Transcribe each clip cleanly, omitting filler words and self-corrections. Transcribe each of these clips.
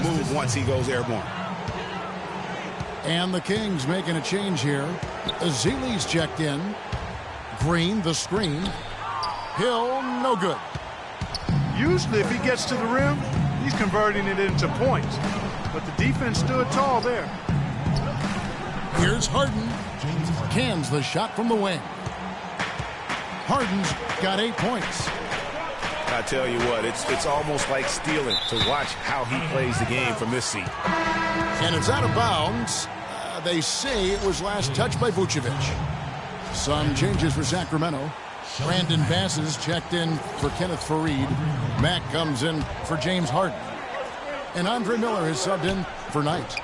move once he goes airborne. And the Kings making a change here. Ezeli's checked in. Green, the screen. Hill, no good. Usually if he gets to the rim, he's converting it into points. But the defense stood tall there. Here's Harden. Cans the shot from the wing. Harden's got 8 points. I tell you what, it's almost like stealing to watch how he plays the game from this seat. And it's out of bounds. They say it was last touched by Vucevic. Some changes for Sacramento. Brandon Bass is checked in for Kenneth Faried. Mack comes in for James Harden. And Andre Miller is subbed in for Knight.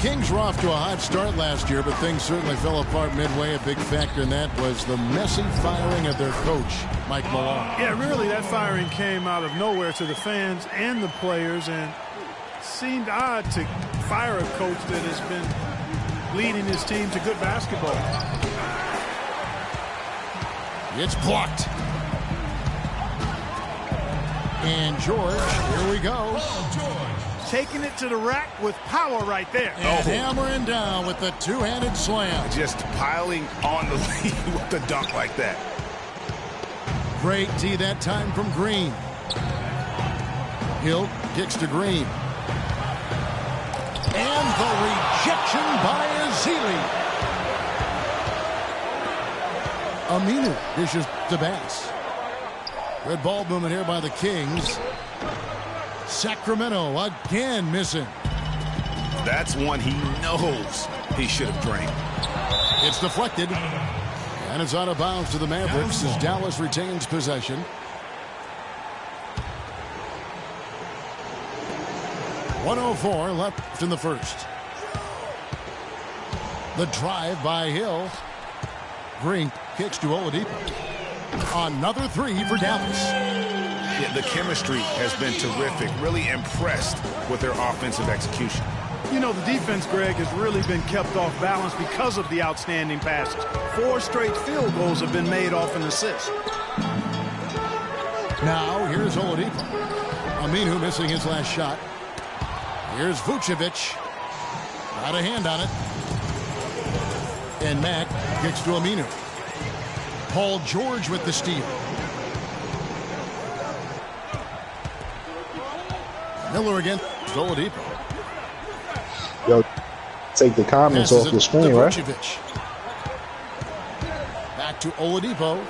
Kings were off to a hot start last year, but things certainly fell apart midway. A big factor in that was the messy firing of their coach, Mike Malone. Yeah, really, that firing came out of nowhere to the fans and the players, and it seemed odd to fire a coach that has been leading his team to good basketball. It's blocked. And George, here we go. Taking it to the rack with power right there. And hammering down with the two-handed slam. Just piling on the lead with the dunk like that. Great D that time from Green. Hill kicks to Green. And the rejection by Ezeli. Aminu dishes to Bass. Good ball movement here by the Kings. Sacramento again missing. That's one he knows he should have drained. It's deflected. And it's out of bounds to the Mavericks as Dallas retains possession. .104 left in the first. The drive by Hill. Green kicks to Oladipo. Another three for Dallas. Yeah, the chemistry has been terrific. Really impressed with their offensive execution. You know, the defense, Greg, has really been kept off balance because of the outstanding passes. 4 straight field goals have been made off an assist. Now, here's Oladipo. Aminu missing his last shot. Here's Vucevic. Got a hand on it. And Mack kicks to Aminu. Paul George with the steal. Miller again. Oladipo. Yo, take the comments off the screen, right? Back to Oladipo.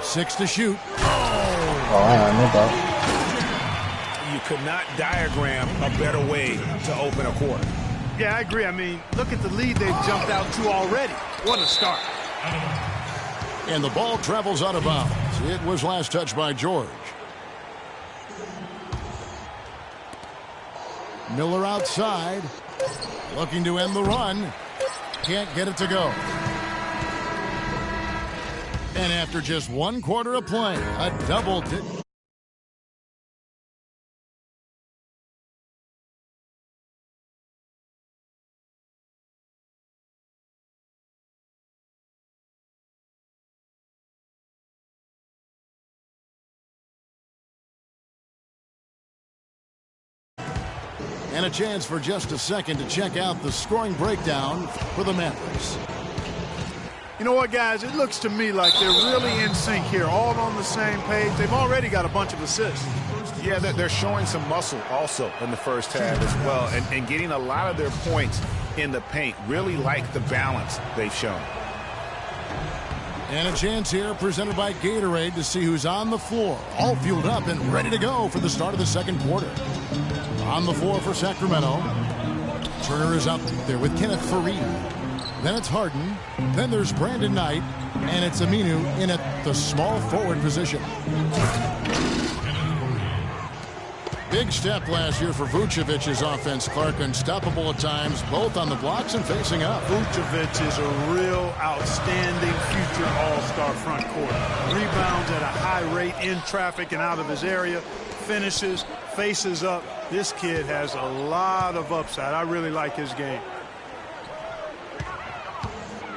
6 to shoot. Oh, I know about. You could not diagram a better way to open a quarter. Yeah, I agree. I mean, look at the lead they've jumped out to already. What a start. And the ball travels out of bounds. It was last touched by George. Miller outside. Looking to end the run. Can't get it to go. And after just 1 quarter of play, a double did. And a chance for just a second to check out the scoring breakdown for the Mavericks. You know what, guys? It looks to me like they're really in sync here, all on the same page. They've already got a bunch of assists. Yeah, they're showing some muscle also in the first half as well, and getting a lot of their points in the paint. Really like the balance they've shown. And a chance here presented by Gatorade to see who's on the floor, all fueled up and ready to go for the start of the second quarter. On the floor for Sacramento. Turner is out there with Kenneth Faried. Then it's Harden. Then there's Brandon Knight. And it's Aminu in at the small forward position. Big step last year for Vucevic's offense, Clark. Unstoppable at times, both on the blocks and facing up. Vucevic is a real outstanding future all-star front court. Rebounds at a high rate in traffic and out of his area. Finishes, faces up. This kid has a lot of upside. I really like his game.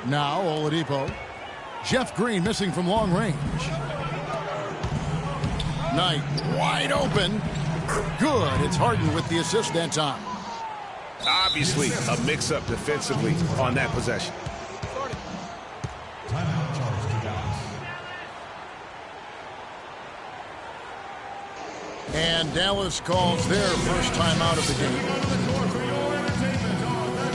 Now Oladipo. Jeff Green missing from long range. Knight wide open. Good. It's Harden with the assist that time. Obviously, a mix-up defensively on that possession. And Dallas calls their first time out of the game.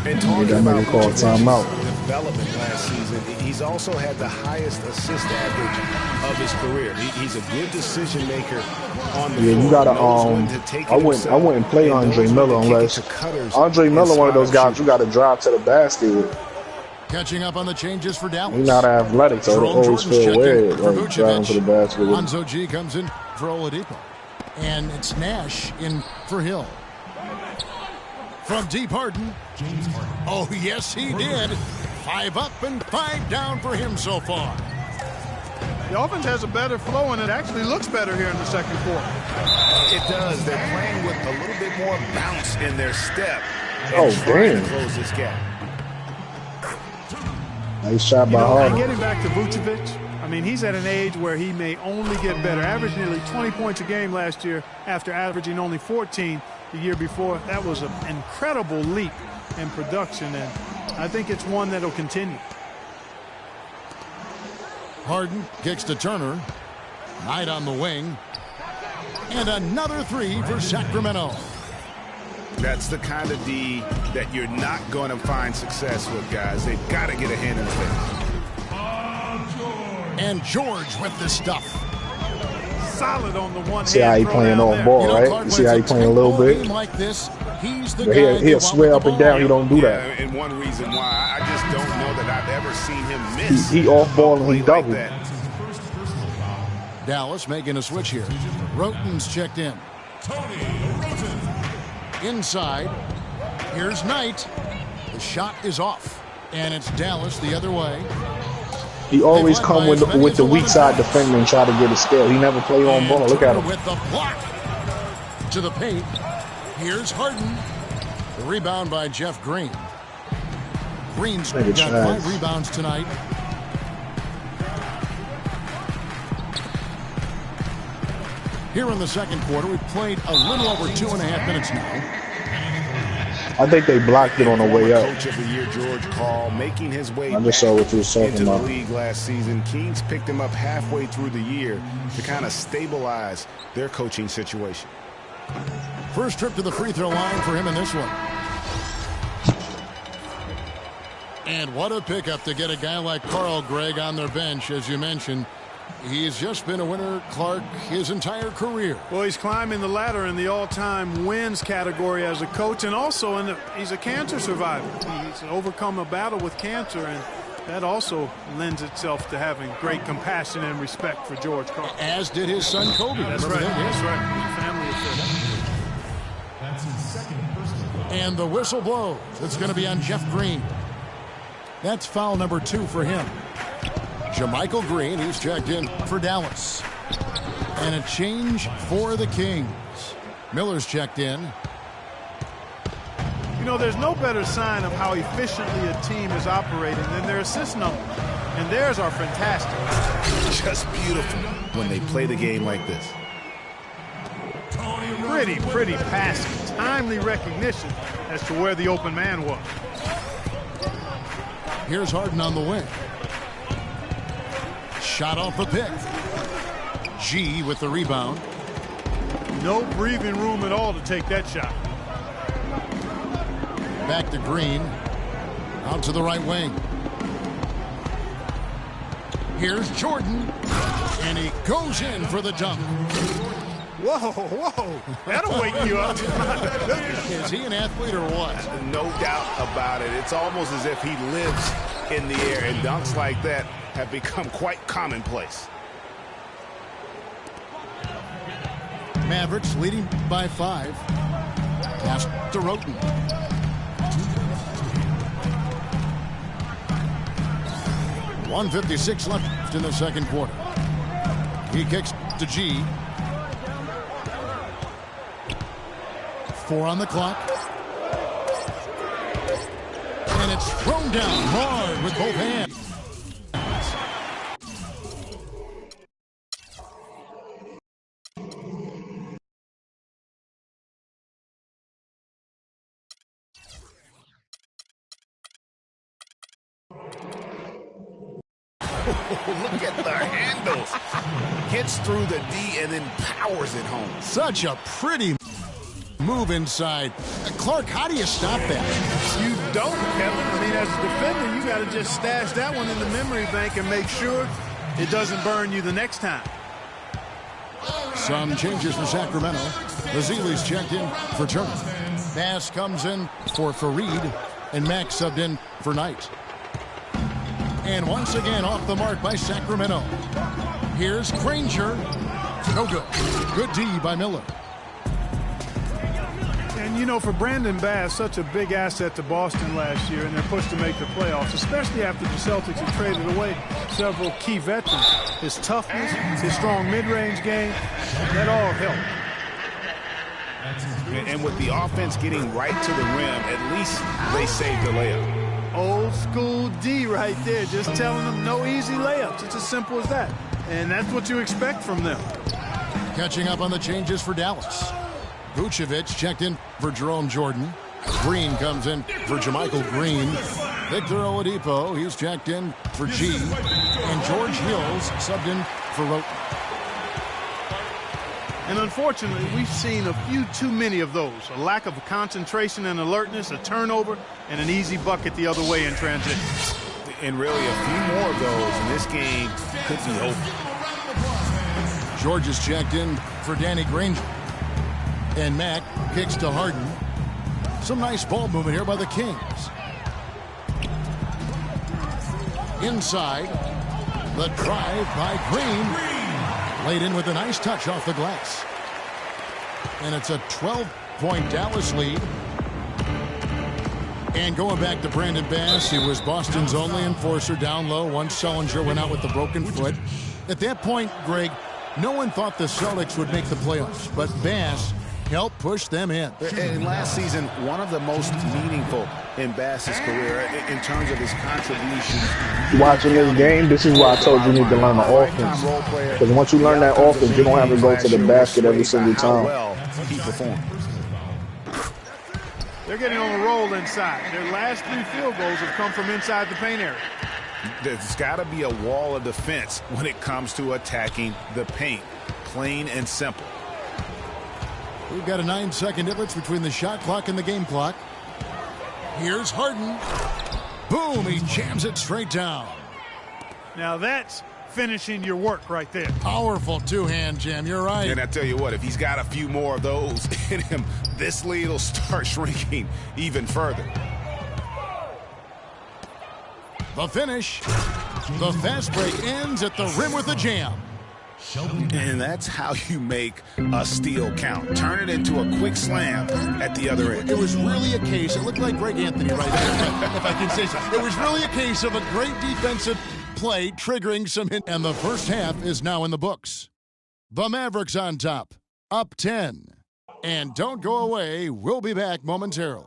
And talking about timeout. Development last season, he's also had the highest assist average of his career. He's a good decision maker on the floor. You gotta I wouldn't play Andre Miller unless Andre Miller one of those guys you gotta drive to the basket with. Catching up on the changes for Dallas. He's not athletic, so it'll always feel weird like driving to the basket. Lonzo G comes in for Oladipo. And it's Nash in for Hill. From deep, Harden. Oh, yes, he did. 5 up and 5 down for him so far. The offense has a better flow, and it actually looks better here in the second quarter. It does. They're playing with a little bit more bounce in their step. Oh, damn. To close this gap. Nice shot by Harden. And getting back to Vucevic, I mean, he's at an age where he may only get better. Averaged nearly 20 points a game last year after averaging only 14 the year before. That was an incredible leap in production, and I think it's one that'll continue. Harden kicks to Turner. Knight on the wing. And another 3 for Sacramento. That's the kind of D that you're not going to find success with, guys. They've got to get a hand in the face. And George with the stuff. Solid on the one. See how he playing off ball, right? You see how he playing a little bit? Like this, he's the guy he'll swear up and down. He don't do that. And one reason why I just don't know that I've ever seen him miss. He off ball and he double. Like Dallas making a switch here. Roten's checked in. Inside. Here's Knight. The shot is off. And it's Dallas the other way. He always come with the weak side defender and try to get a steal. He never play on ball. Look at him. With the block to the paint. Here's Harden. The rebound by Jeff Green. Green's got 5 rebounds tonight. Here in the second quarter, we've played a little over 2.5 minutes now. I think they blocked it on the way up. Coach of the year, George Karl, making his way I just saw what you were talking into about. The league last season. Kings picked him up halfway through the year to kind of stabilize their coaching situation. First trip to the free throw line for him in this one. And what a pickup to get a guy like Carl, Greg, on their bench, as you mentioned. He's just been a winner, Clark, his entire career. Well, he's climbing the ladder in the all-time wins category as a coach, and also he's a cancer survivor. He's overcome a battle with cancer, and that also lends itself to having great compassion and respect for George Karl. As did his son, Kobe. That's right. That's right. Family affair. That's his second personal. And the whistle blows. It's going to be on Jeff Green. That's foul number 2 for him. JaMychal Green, he's checked in for Dallas. And a change for the Kings. Miller's checked in. You know, there's no better sign of how efficiently a team is operating than their assist numbers. And theirs are fantastic. Just beautiful when they play the game like this. Pretty passing. Timely recognition as to where the open man was. Here's Harden on the wing. Shot off the pick. G with the rebound. No breathing room at all to take that shot. Back to Green. Out to the right wing. Here's Jordan. And he goes in for the dunk. Whoa. That'll wake you up. Is he an athlete or what? No doubt about it. It's almost as if he lives in the air, and dunks like that have become quite commonplace. Mavericks leading by 5. Pass to Roten. .156 left in the second quarter. He kicks to G. 4 on the clock. And it's thrown down hard with both hands. Look at the handles. Hits through the D and then powers it home. Such a pretty move inside. Clark, how do you stop that? You don't, Kevin. I mean, as a defender, you got to just stash that one in the memory bank and make sure it doesn't burn you the next time. Some changes for Sacramento. Vasili's checked in for Turner. Bass comes in for Fareed, and Mack subbed in for Knight. And once again off the mark by Sacramento. Here's Granger. No good. Good D by Miller. And, you know, for Brandon Bass, such a big asset to Boston last year, and they're pushed to make the playoffs, especially after the Celtics have traded away several key veterans. His toughness, his strong mid-range game, that all helped. And with the offense getting right to the rim, at least they saved the layup. Old school D right there, just telling them no easy layups. It's as simple as that. And that's what you expect from them. Catching up on the changes for Dallas. Vucevic checked in for Jerome Jordan. Green comes in for Jermichael Green. Victor Oladipo, he's checked in for G. And George Hills subbed in for Roten. And unfortunately, we've seen a few too many of those. A lack of concentration and alertness, a turnover, and an easy bucket the other way in transition. And really, a few more of those, and this game could be over. George is checked in for Danny Granger. And Mack kicks to Harden. Some nice ball movement here by the Kings. Inside, the drive by Green. Laid in with a nice touch off the glass. And it's a 12-point Dallas lead. And going back to Brandon Bass, he was Boston's only enforcer down low once Sullinger went out with the broken foot. At that point, Greg, no one thought the Celtics would make the playoffs, but Bass helped push them in. And last season, one of the most meaningful in Bass's career in terms of his contributions. Watching this game, this is why I told you need to learn the offense. Because once you learn that offense, you don't have to go to the basket every single time. Well, he performed. They're getting on a roll inside. Their last 3 field goals have come from inside the paint area. There's got to be a wall of defense when it comes to attacking the paint. Plain and simple. We've got a 9-second difference between the shot clock and the game clock. Here's Harden. Boom, he jams it straight down. Now that's finishing your work right there. Powerful two-hand jam, you're right. And I tell you what, if he's got a few more of those in him, this lead will start shrinking even further. The finish. The fast break ends at the rim with a jam. And that's how you make a steal count. Turn it into a quick slam at the other end. It was really a case, it looked like Greg Anthony right there, if I can say so. It was really a case of a great defensive play triggering some hit. And the first half is now in the books. The Mavericks on top, up 10. And don't go away, we'll be back momentarily.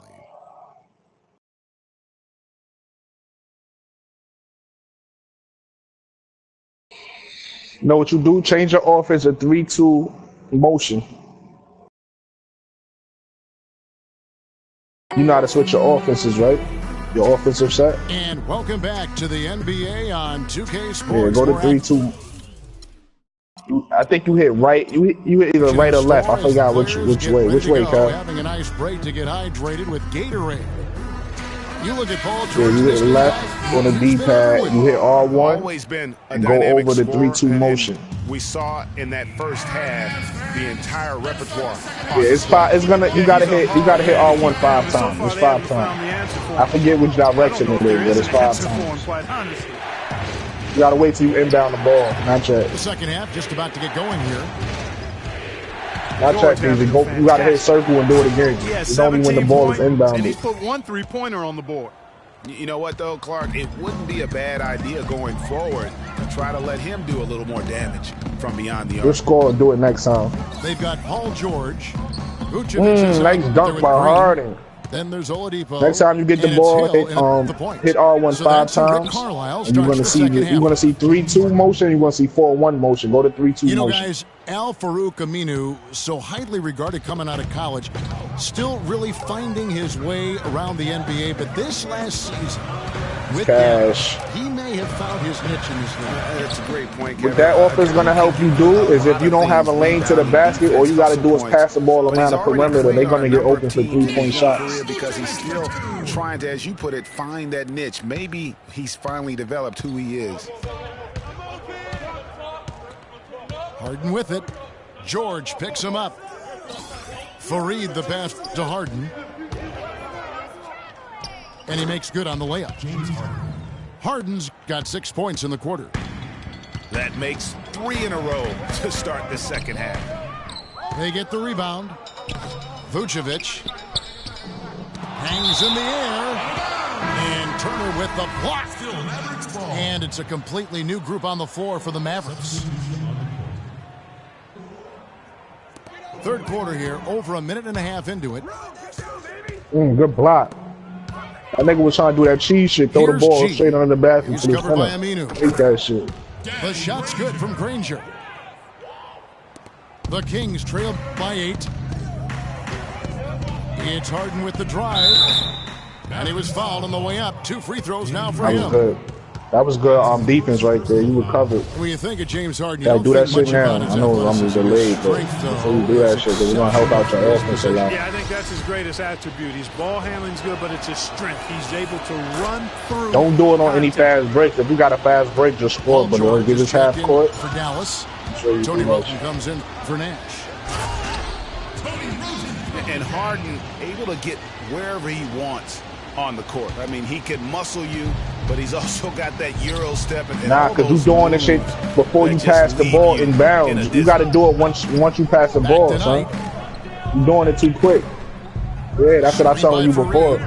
You know what you do? Change your offense to 3-2 motion. You know how to switch your offenses, right? Your offensive set. And welcome back to the NBA on 2K Sports. Yeah, go to 3-2. I think you hit right. You hit either right or left. I forgot which way. Which way, Kyle? Having a nice break to get hydrated with Gatorade. You look at Paul George. Yeah, you hit left on the D-pad. You hit R1 Always been a and go over the 3-2 motion. We saw in that first half the entire repertoire. Yeah, it's five. It's gonna. You gotta hit R1 5 times. It's 5 times. I forget which direction it is, but it's 5 times. You gotta wait till you inbound the ball. Not yet. The second half just about to get going here. Not check easy. You gotta hit circle and do it again. It's only when the ball is inbounded. And he's put 1 3-pointer on the board. You know what, though, Clark? It wouldn't be a bad idea going forward to try to let him do a little more damage from beyond the arc. We'll score and do it next time. They've got Paul George. Nice dunk by Harden. Then there's Oladipo. Next time you get the ball, hit R1 5 times, and you're gonna see 3-2 motion. You're gonna see 4-1 motion. Go to 3-2 motion. You know, guys, Al-Farouq Aminu, so highly regarded coming out of college, still really finding his way around the NBA. But this last season, with Dallas, he may may have found his niche in this league. That's a great point, Kevin. What that offense is going to help you do is if you don't have a lane to the basket, all you got to do is pass the ball around the perimeter. They're going to get open for 3-point shots. Because he's still trying to, as you put it, find that niche. Maybe he's finally developed who he is. Harden with it. George picks him up. Fareed the pass to Harden. And he makes good on the layup. James Harden. Harden's got 6 points in the quarter. That makes 3 in a row to start the second half. They get the rebound. Vucevic hangs in the air. And Turner with the block. And it's a completely new group on the floor for the Mavericks. Third quarter here, over a minute and a half into it. Good block. That nigga was trying to do that cheese shit, throw the ball straight under the basket. He's covered by Aminu. Take that shit. The shot's good from Granger. The Kings trail by 8. It's Harden with the drive. And he was fouled on the way up. 2 free throws now for him. That was good. That was good defense right there. You recovered. When you think of James Harden, you gotta don't do that think shit much now. about his I know I'm delayed, but before you do that shit, because it's gonna help out your offense a lot. Yeah, I think that's his greatest attribute. His ball handling's good, but it's his strength. He's able to run through. Don't do it on any fast breaks. If you got a fast break, just score. But don't give us half court. For Dallas, Sure Tony Roten comes in for Nash. And Harden able to get wherever he wants on the court. I mean, he can muscle you, but he's also got that Euro step. And nah, because you're doing this shit before you pass the ball in bounds. You got to do it once you pass the ball, son. You're doing it too quick. Yeah, that's what I was telling you before.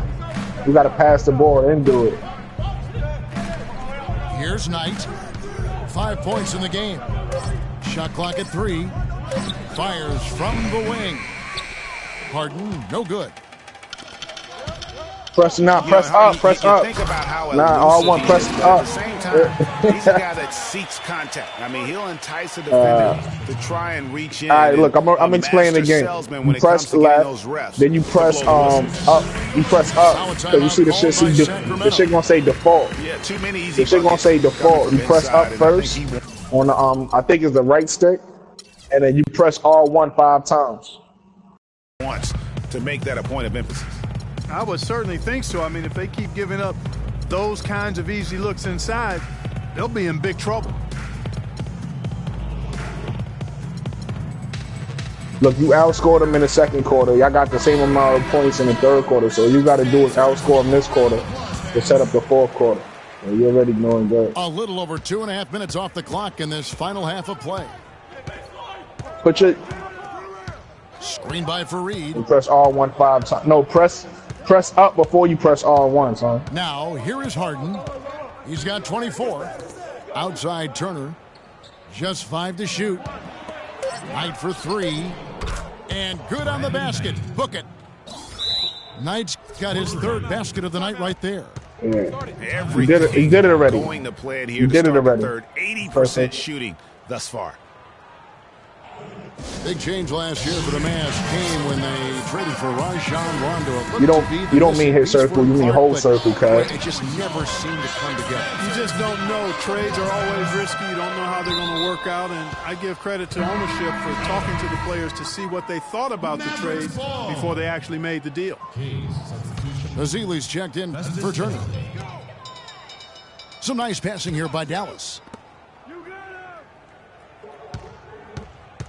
You got to pass the ball and do it. Here's Knight. 5 points in the game. Shot clock at 3. Fires from the wing. Harden, no good. Press up. Think about how all I want press up. At the same time, he's a guy that seeks contact. I mean, he'll entice a defender to try and reach in. All right, look, I'm explaining again. You press left, then you press up. You press up because you see the shit. The shit gonna say default. Yeah, too many easy. The shit gonna say default. You press up first on the I think it's the right stick, and then you press R1 5 times. Once to make that a point of emphasis. I would certainly think so. I mean, if they keep giving up those kinds of easy looks inside, they'll be in big trouble. Look, you outscored them in the second quarter. Y'all got the same amount of points in the third quarter. So all you got to do is outscore them this quarter to set up the fourth quarter. So you're already doing good. A little over 2.5 minutes off the clock in this final half of play. Put your screen by Fareed. You press R1 5 times. No, press up before you press R1, son. Now, here is Harden. He's got 24. Outside Turner. Just 5 to shoot. Knight for 3. And good on the basket. Book it. Knight's got his third basket of the night right there. Yeah. He did it already. Going to play it here he did it already. Third, 80% shooting thus far. Big change last year for the Mavs came when they traded for Rajon Rondo. You don't mean his circle, you mean whole circle, cuz. It just never seemed to come together. You just don't know. Trades are always risky. You don't know how they're going to work out. And I give credit to ownership for talking to the players to see what they thought about the trade before they actually made the deal. Ezeli's checked in for Turner. Some nice passing here by Dallas.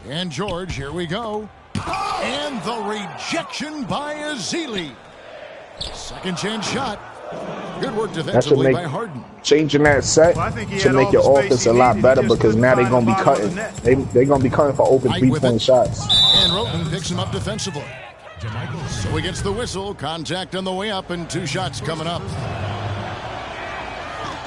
And George, here we go. And the rejection by Ezeli. Second chance shot. Good work defensively by Harden. Changing that set should make your offense a lot better because now they're going to be cutting. They're going to be cutting for open 3-point shots. And Roten picks him up defensively. So he gets the whistle. Contact on the way up and 2 shots coming up.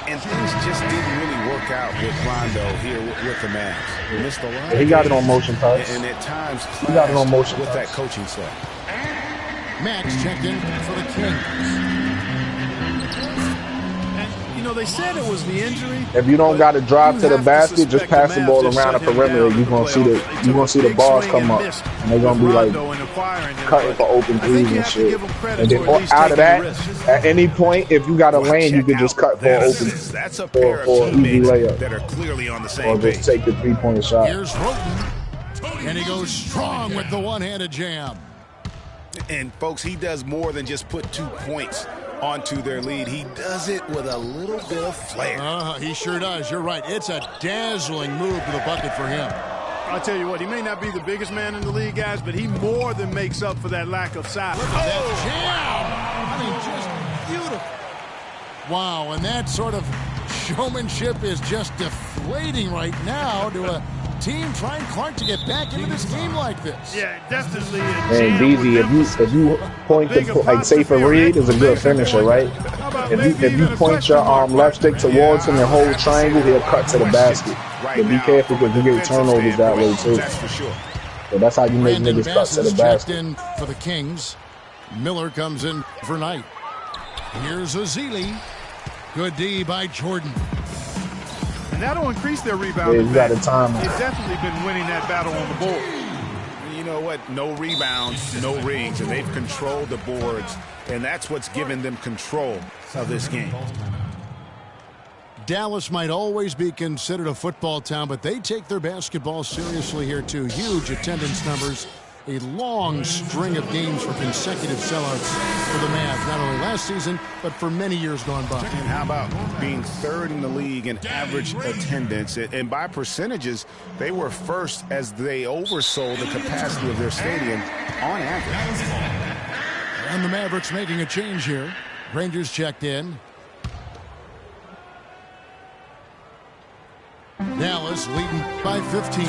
And things just didn't really work out with Rondo here with the Mavs. He missed the line. He got it on motion touch. And at times, he got it on motion with touch. that coaching staff. Max checked in for the Kings. And, You know, they said it was the injury. If you don't got to drive to the basket, just pass the ball around the perimeter. You're gonna see the bars come up, and they're gonna be like cutting for open threes and shit. And then out of that, at any point, if you got a lane, you can just cut for an open or easy layup, that are clearly on the same or just take the 3-point shot. Here's Roten, and he goes strong with the one-handed jam. And folks, he does more than just put 2 points onto their lead. He does it with a little bit of flair. He sure does. You're right. It's a dazzling move to the bucket for him. I'll tell you what, he may not be the biggest man in the league, guys, but he more than makes up for that lack of size. Look at that jam. I mean, just beautiful. Wow, and that sort of showmanship is just deflating right now to a team trying Clark to get back into this game like this. Yeah, definitely. And DZ, if you point to, like, say Fareed is a good finisher, right? If you point your left stick towards him and hold triangle, he'll cut to the basket. But be careful because you get turnovers that way too. So that's how you make niggas cut to the basket. In for the Kings. Miller comes in for Knight. Here's Azili. Good D by Jordan. And that'll increase their rebound. Yeah, you got a time. They've definitely been winning that battle on the board. You know what? No rebounds, no rings, and they've controlled the boards, and that's what's given them control of this game. Dallas might always be considered a football town, but they take their basketball seriously here too. Huge attendance numbers. A long string of games for consecutive sellouts for the Mavs, not only last season, but for many years gone by. And how about being third in the league in average attendance? And by percentages, they were first as they oversold the capacity of their stadium on average. And the Mavericks making a change here. Rangers checked in. Dallas leading by 15.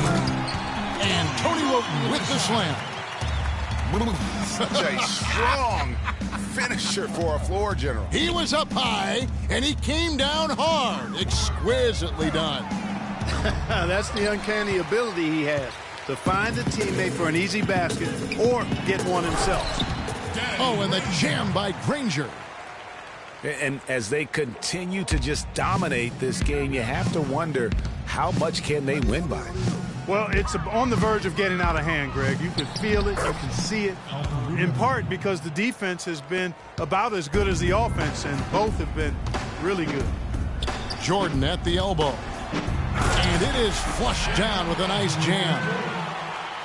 And Tony Roten with the slam. Such a strong finisher for a floor general. He was up high, and he came down hard. Exquisitely done. That's the uncanny ability he has, to find a teammate for an easy basket or get one himself. Oh, and the jam by Granger. And as they continue to just dominate this game, you have to wonder, how much can they win by? Well, it's on the verge of getting out of hand, Greg. You can feel it, you can see it, in part because the defense has been about as good as the offense, and both have been really good. Jordan at the elbow. And it is flushed down with a nice jam.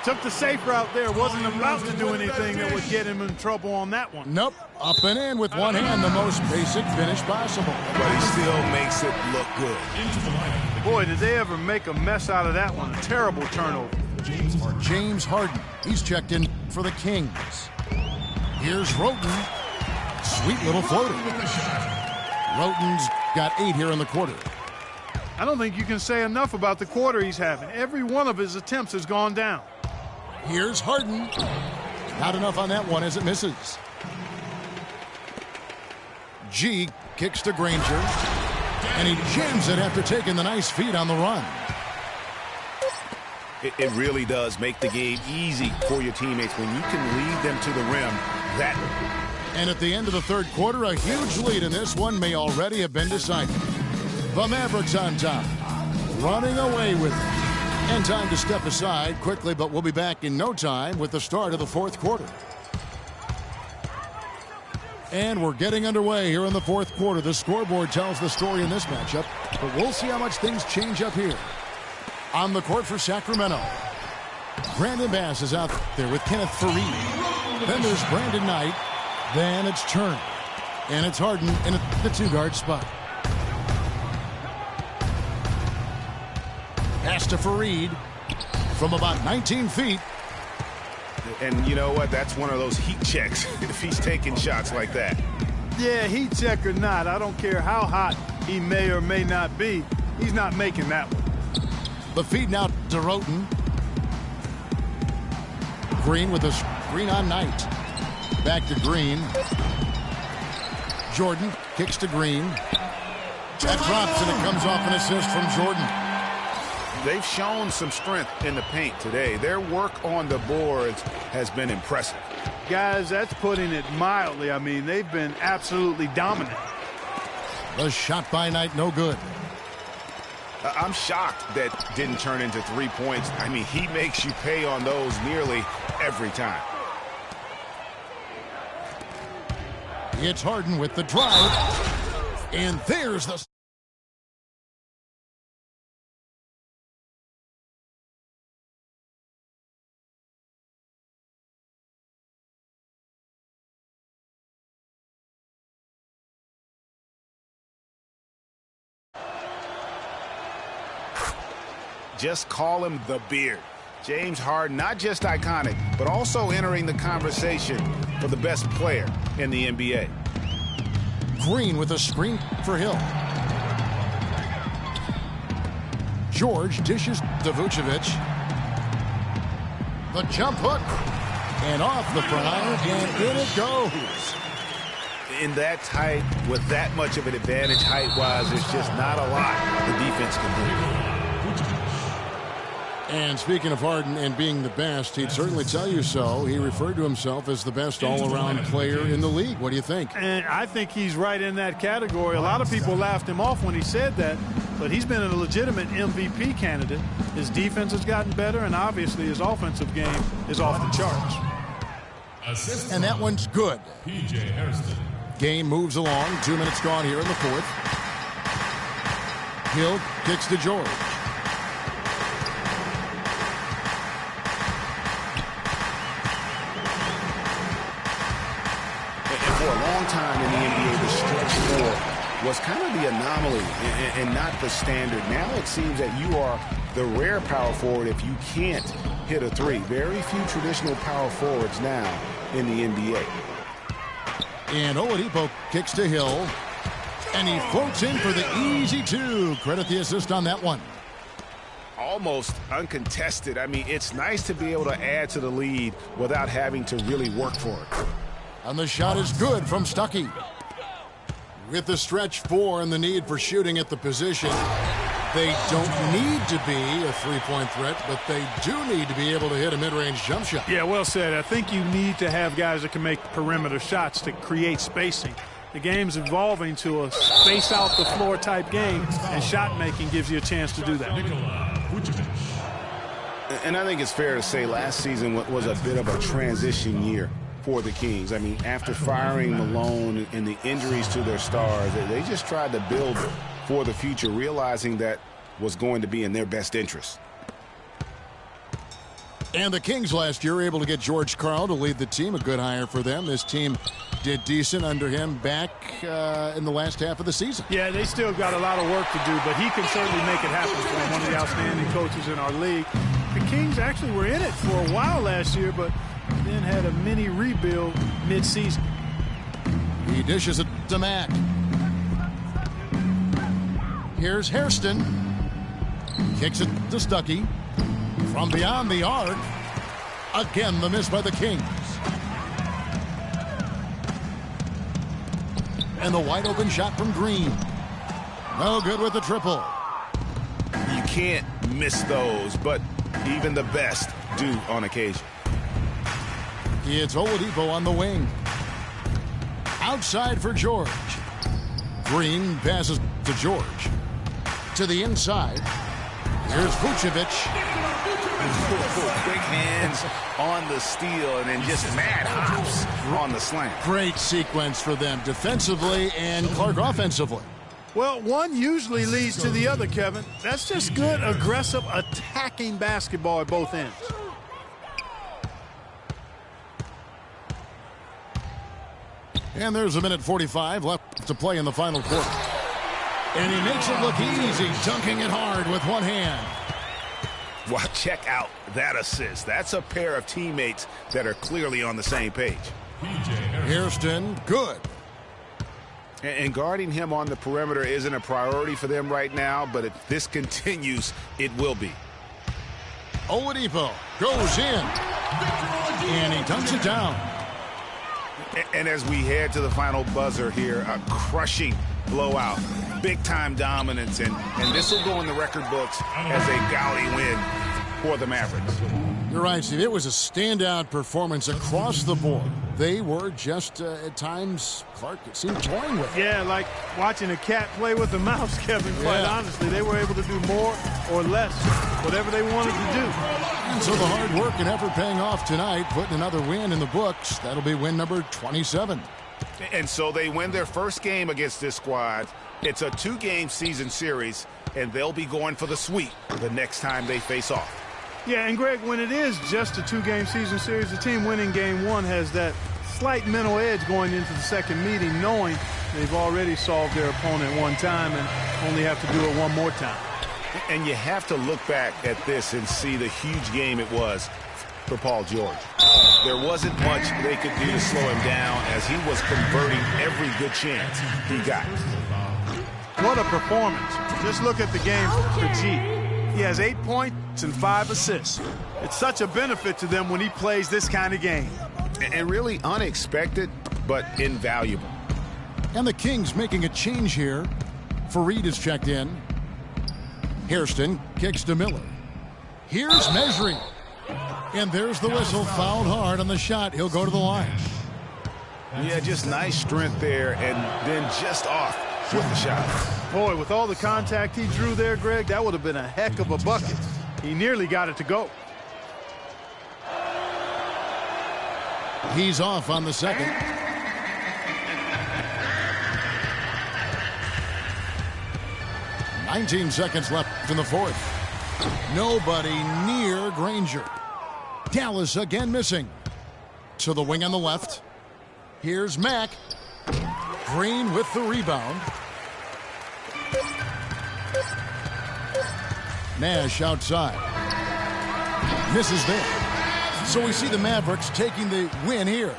Took the safe route there. Wasn't about to do anything that would get him in trouble on that one. Nope. Up and in with one hand, the most basic finish possible. But he still makes it look good. Boy, did they ever make a mess out of that one. Terrible turnover. James Harden. He's checked in for the Kings. Here's Roten. Sweet little floater. Roten's got 8 here in the quarter. I don't think you can say enough about the quarter he's having. Every one of his attempts has gone down. Here's Harden. Not enough on that one as it misses. G kicks to Granger. And he jams it after taking the nice feed on the run. It really does make the game easy for your teammates when you can lead them to the rim that. And at the end of the third quarter, a huge lead in this one may already have been decided. The Mavericks on top, running away with it. And time to step aside quickly, but we'll be back in no time with the start of the fourth quarter. And we're getting underway here in the fourth quarter. The scoreboard tells the story in this matchup, but we'll see how much things change up here. On the court for Sacramento, Brandon Bass is out there with Kenneth Fareed. Then there's Brandon Knight. Then it's Turner. And it's Harden in the 2-guard spot. Pass to Fareed from about 19 feet. And you know what? That's one of those heat checks if he's taking shots like that. Yeah, heat check or not, I don't care how hot he may or may not be. He's not making that one. The feed now to Roten. Green with a screen on Knight. Back to Green. Jordan kicks to Green. That drops and it comes off an assist from Jordan. They've shown some strength in the paint today. Their work on the boards has been impressive. Guys, that's putting it mildly. I mean, they've been absolutely dominant. The shot by Knight, no good. I'm shocked that didn't turn into 3 points. I mean, he makes you pay on those nearly every time. It's Harden with the drive. And there's the... Just call him the Beard. James Harden, not just iconic, but also entering the conversation for the best player in the NBA. Green with a screen for Hill. George dishes to Vucevic. The jump hook. And off the prior, and in it goes. In that tight, with that much of an advantage height-wise, there's just not a lot the defense can do. And speaking of Harden and being the best, he'd certainly tell you so. He referred to himself as the best all-around player in the league. What do you think? And I think he's right in that category. A lot of people laughed him off when he said that, but he's been a legitimate MVP candidate. His defense has gotten better, and obviously his offensive game is off the charts. And that one's good. Game moves along. 2 minutes gone here in the fourth. Hill kicks to George. For a long time in the NBA, the stretch four was kind of the anomaly and not the standard. Now it seems that you are the rare power forward if you can't hit a three. Very few traditional power forwards now in the NBA. And Oladipo kicks to Hill. And he floats in for the easy two. Credit the assist on that one. Almost uncontested. I mean, it's nice to be able to add to the lead without having to really work for it. And the shot is good from Stuckey. With the stretch four and the need for shooting at the position, they don't need to be a three-point threat, but they do need to be able to hit a mid-range jump shot. Yeah, well said. I think you need to have guys that can make perimeter shots to create spacing. The game's evolving to a space-out-the-floor type game, and shot-making gives you a chance to do that. And I think it's fair to say last season was a bit of a transition year for the Kings. I mean, after firing Malone and the injuries to their stars, they just tried to build for the future, realizing that was going to be in their best interest. And the Kings last year were able to get George Karl to lead the team, a good hire for them. This team did decent under him back in the last half of the season. Yeah, they still got a lot of work to do, but he can certainly make it happen for him. One of the outstanding coaches in our league. The Kings actually were in it for a while last year, but then had a mini rebuild mid-season. He dishes it to Mack. Here's Hairston. Kicks it to Stuckey. From beyond the arc. Again, the miss by the Kings. And the wide open shot from Green. No good with the triple. You can't miss those, but even the best do on occasion. It's Oladipo on the wing. Outside for George. Green passes to George. To the inside. Here's Vucevic. Quick hands on the steal and then just mad hops on the slam. Great sequence for them defensively and Clark offensively. Well, one usually leads to the other, Kevin. That's just good, aggressive, attacking basketball at both ends. And there's a minute 45 left to play in the final quarter. And he makes it look easy, dunking it hard with one hand. Well, check out that assist. That's a pair of teammates that are clearly on the same page. Hairston, good. And guarding him on the perimeter isn't a priority for them right now, but if this continues, it will be. Oladipo goes in. And he dunks it down. And as we head to the final buzzer here, a crushing blowout, big-time dominance, and this will go in the record books as a gaudy win for the Mavericks. You're right, Steve. It was a standout performance across the board. they were just, at times, Clark, it seemed toying with it. Yeah, like watching a cat play with a mouse, Kevin, quite honestly. They were able to do more or less, whatever they wanted to do. And so the hard work and effort paying off tonight, putting another win in the books. That'll be win number 27. And so they win their first game against this squad. It's a 2-game season series, and they'll be going for the sweep the next time they face off. Yeah, and Greg, when it is just a 2-game season series, the team winning game 1 has that slight mental edge going into the second meeting, knowing they've already solved their opponent one time and only have to do it one more time. And you have to look back at this and see the huge game it was for Paul George. There wasn't much they could do to slow him down as he was converting every good chance he got. What a performance. Just look at the game for G. He has 8 points and 5 assists. It's such a benefit to them when he plays this kind of game. And really unexpected, but invaluable. And the Kings making a change here. Fareed is checked in. Hairston kicks to Miller. Here's measuring. And there's the whistle. Fouled hard on the shot. He'll go to the line. Yeah, just nice strength there and then just off with the shot. Boy, with all the contact he drew there, Greg, that would have been a heck of a bucket. He nearly got it to go. He's off on the second. "19 seconds left in the fourth. Nobody near Granger. Dallas again missing. To the wing on the left. Here's Mack. Green with the rebound. Nash outside. Misses there. So we see the Mavericks taking the win here.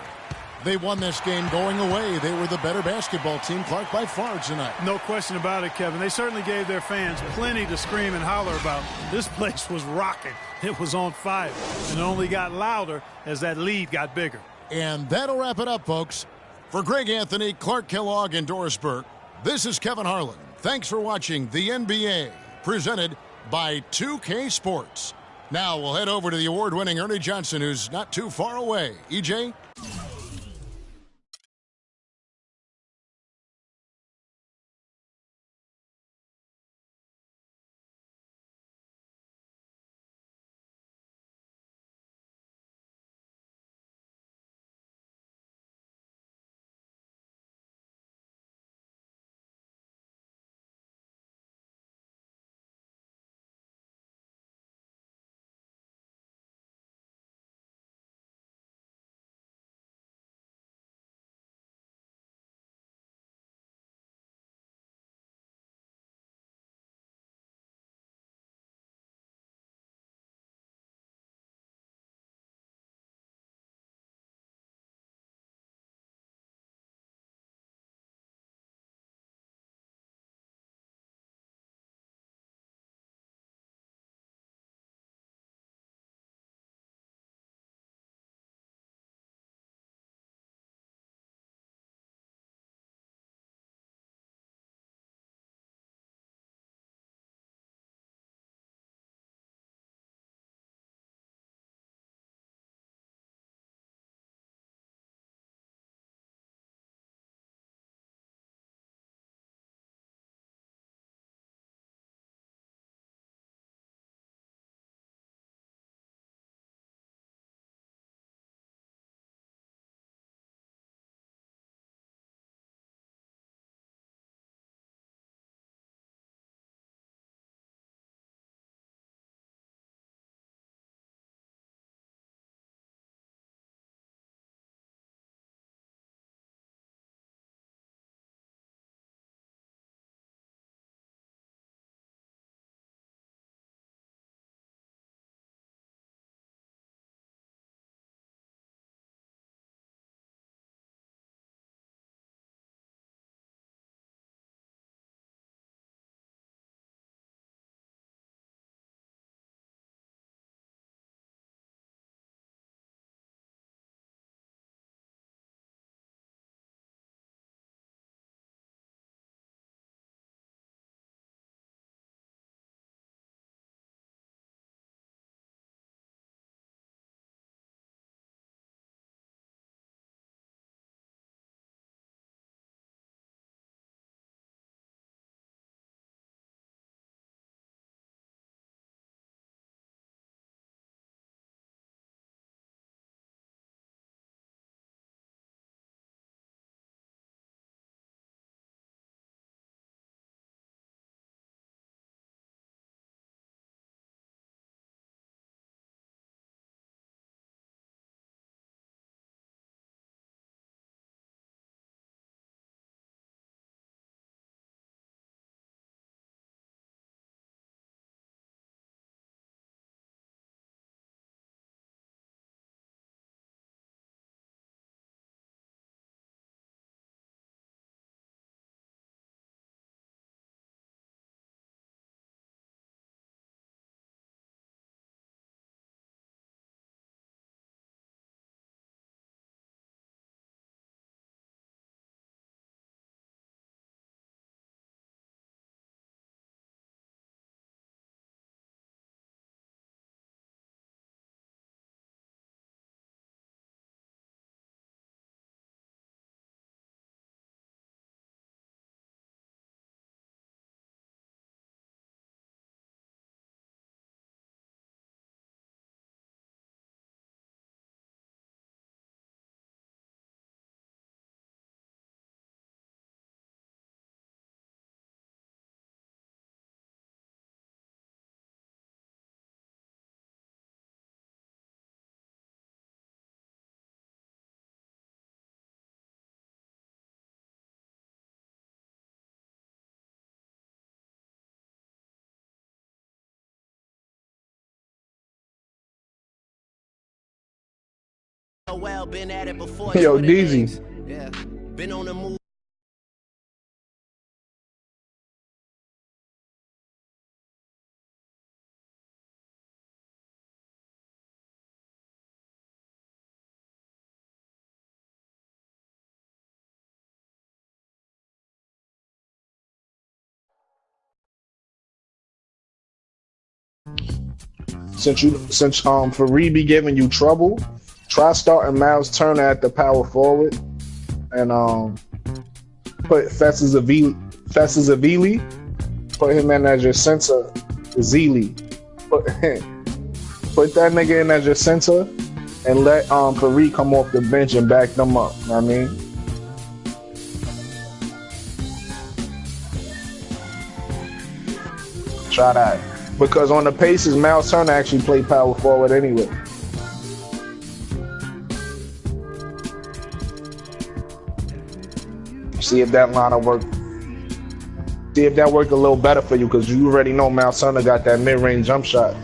They won this game going away. They were the better basketball team, Clark, by far tonight. No question about it, Kevin. They certainly gave their fans plenty to scream and holler about. This place was rocking. It was on fire. And it only got louder as that lead got bigger. And that'll wrap it up, folks. For Greg Anthony, Clark Kellogg, and Doris Burke, this is Kevin Harlan. Thanks for watching the NBA, presented by 2K Sports. Now we'll head over to the award-winning Ernie Johnson, who's not too far away. EJ? Well, been at it before. Yo, DZ. Yeah, been on the move. Since Fareed be giving you trouble, try starting Miles Turner at the power forward and put Festus Avili, put him in as your center, Zeely. Put that nigga in as your center and let Fareed come off the bench and back them up. You know what I mean? Try that. Because on the Pacers, Miles Turner actually played power forward anyway. See if that line will work. See if that worked a little better for you, because you already know Miles Turner got that mid-range jump shot.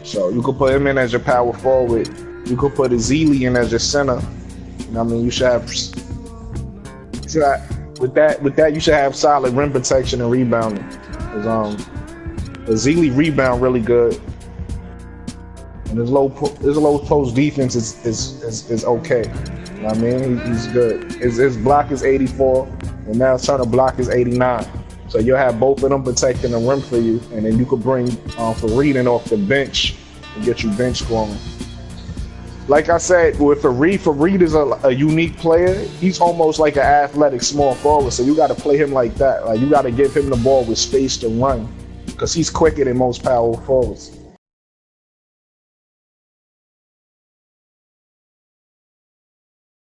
So you could put him in as your power forward. You could put Zeely in as your center. You know what I mean? You should have. With that, you should have solid rim protection and rebounding. The Zeely rebound really good, and his low post defense is okay. You know what I mean? He's good. His block is 84, and now Turner block is 89. So you'll have both of them protecting the rim for you, and then you could bring Fareed in off the bench and get you bench scoring. Like I said, with Fareed is a unique player. He's almost like an athletic small forward, so you got to play him like that. Like you got to give him the ball with space to run, because he's quicker than most power forwards.